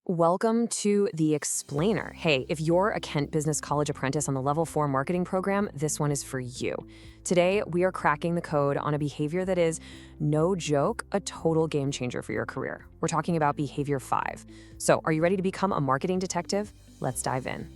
Welcome to The Explainer. Hey, if you're a Kent Business College apprentice on the Level 4 marketing program, this one is for you. Today, we are cracking the code on a behavior that is, no joke, a total game changer for your career. We're talking about Behaviour 5. So, are you ready to become a marketing detective? Let's dive in.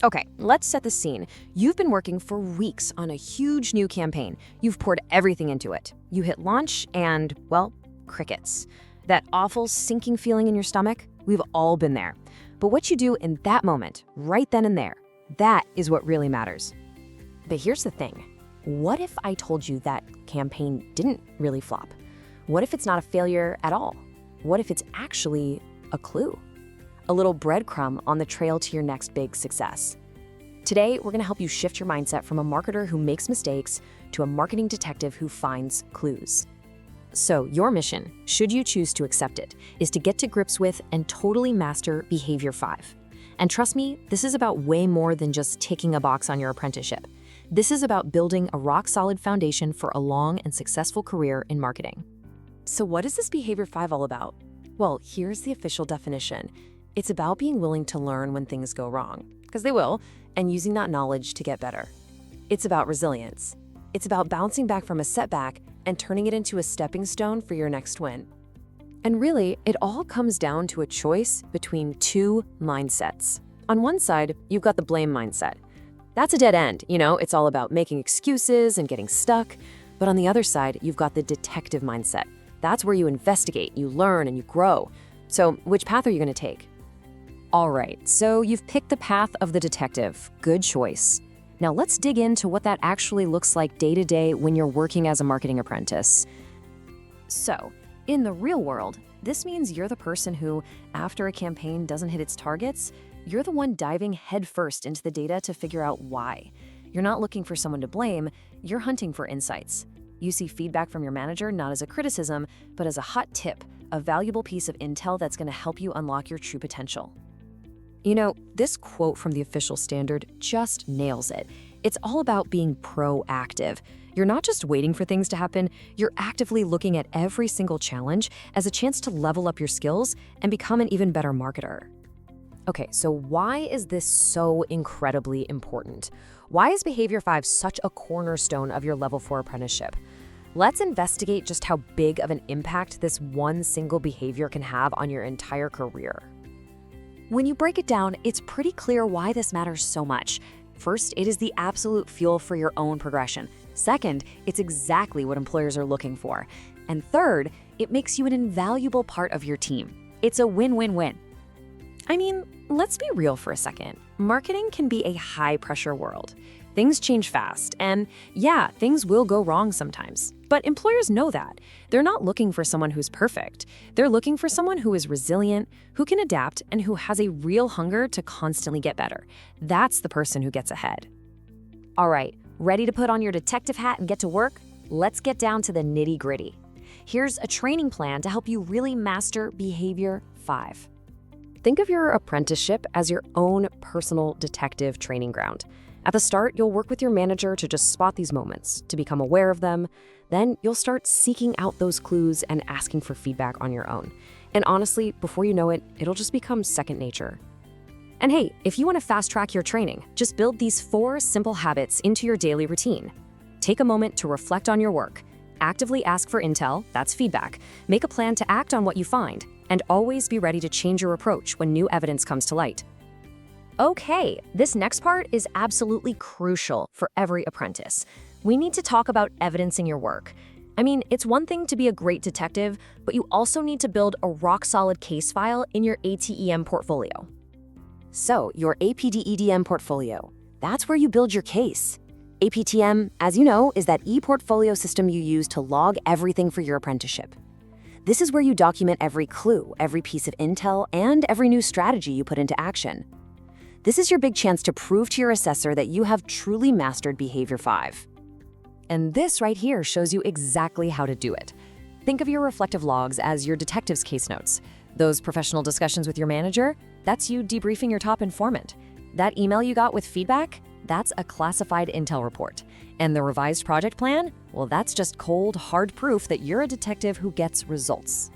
Okay, let's set the scene. You've been working for weeks on a huge new campaign. You've poured everything into it. You hit launch and, well, crickets. That awful sinking feeling in your stomach? We've all been there. But what you do in that moment, right then and there, that is what really matters. But here's the thing. What if I told you that campaign didn't really flop? What if it's not a failure at all? What if it's actually a clue? A little breadcrumb on the trail to your next big success. Today, we're gonna help you shift your mindset from a marketer who makes mistakes to a marketing detective who finds clues. So your mission, should you choose to accept it, is to get to grips with and totally master Behaviour 5. And trust me, this is about way more than just ticking a box on your apprenticeship. This is about building a rock-solid foundation for a long and successful career in marketing. So what is this Behaviour 5 all about? Well, here's the official definition. It's about being willing to learn when things go wrong, because they will, and using that knowledge to get better. It's about resilience. It's about bouncing back from a setback and turning it into a stepping stone for your next win. And really, it all comes down to a choice between two mindsets. On one side, you've got the blame mindset. That's a dead end, it's all about making excuses and getting stuck. But on the other side, you've got the detective mindset. That's where you investigate, you learn, and you grow. So which path are you gonna take? All right, so you've picked the path of the detective. Good choice. Now let's dig into what that actually looks like day to day when you're working as a marketing apprentice. So, in the real world, this means you're the person who, after a campaign doesn't hit its targets, you're the one diving headfirst into the data to figure out why. You're not looking for someone to blame, you're hunting for insights. You see feedback from your manager not as a criticism, but as a hot tip, a valuable piece of intel that's going to help you unlock your true potential. This quote from the official standard just nails it. It's all about being proactive. You're not just waiting for things to happen, you're actively looking at every single challenge as a chance to level up your skills and become an even better marketer. Okay, so why is this so incredibly important? Why is Behaviour 5 such a cornerstone of your Level 4 apprenticeship? Let's investigate just how big of an impact this one single behavior can have on your entire career. When you break it down, it's pretty clear why this matters so much. First, it is the absolute fuel for your own progression. Second, it's exactly what employers are looking for. And third, it makes you an invaluable part of your team. It's a win-win-win. I mean, let's be real for a second. Marketing can be a high-pressure world. Things change fast, and yeah, things will go wrong sometimes. But employers know that. They're not looking for someone who's perfect. They're looking for someone who is resilient, who can adapt, and who has a real hunger to constantly get better. That's the person who gets ahead. All right, ready to put on your detective hat and get to work? Let's get down to the nitty-gritty. Here's a training plan to help you really master Behaviour 5. Think of your apprenticeship as your own personal detective training ground. At the start, you'll work with your manager to just spot these moments, to become aware of them. Then you'll start seeking out those clues and asking for feedback on your own. And honestly, before you know it, it'll just become second nature. And hey, if you want to fast track your training, just build these 4 simple habits into your daily routine. Take a moment to reflect on your work. Actively ask for intel, that's feedback. Make a plan to act on what you find. And always be ready to change your approach when new evidence comes to light. Okay, this next part is absolutely crucial for every apprentice. We need to talk about evidencing your work. I mean, it's one thing to be a great detective, but you also need to build a rock-solid case file in your ATEM portfolio. So, your APDEDM portfolio, that's where you build your case. APTM, as you know, is that e-portfolio system you use to log everything for your apprenticeship. This is where you document every clue, every piece of intel, and every new strategy you put into action. This is your big chance to prove to your assessor that you have truly mastered Behaviour 5. And this right here shows you exactly how to do it. Think of your reflective logs as your detective's case notes. Those professional discussions with your manager, that's you debriefing your top informant. That email you got with feedback, that's a classified intel report. And the revised project plan, well, that's just cold, hard proof that you're a detective who gets results.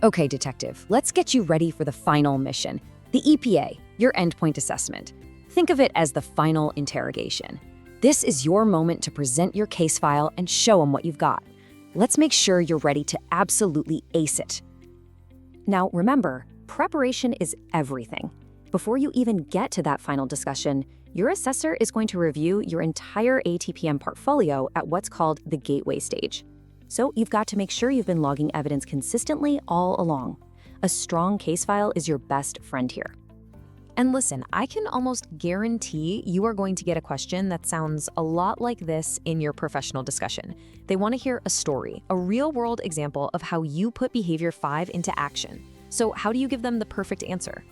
Okay, detective, let's get you ready for the final mission. The EPA, your endpoint assessment. Think of it as the final interrogation. This is your moment to present your case file and show them what you've got. Let's make sure you're ready to absolutely ace it. Now, remember, preparation is everything. Before you even get to that final discussion, your assessor is going to review your entire ATPM portfolio at what's called the gateway stage. So you've got to make sure you've been logging evidence consistently all along. A strong case file is your best friend here. And listen, I can almost guarantee you are going to get a question that sounds a lot like this in your professional discussion. They want to hear a story, a real-world example of how you put Behavior 5 into action. So how do you give them the perfect answer?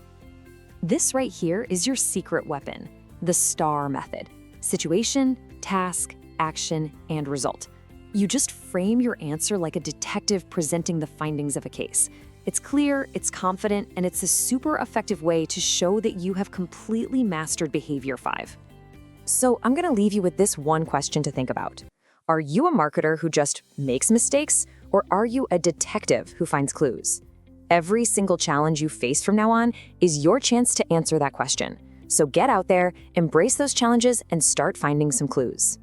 This right here is your secret weapon, the STAR method. Situation, task, action, and result. You just frame your answer like a detective presenting the findings of a case. It's clear, it's confident, and it's a super effective way to show that you have completely mastered Behavior 5. So I'm going to leave you with this one question to think about. Are you a marketer who just makes mistakes, or are you a detective who finds clues? Every single challenge you face from now on is your chance to answer that question. So get out there, embrace those challenges, and start finding some clues.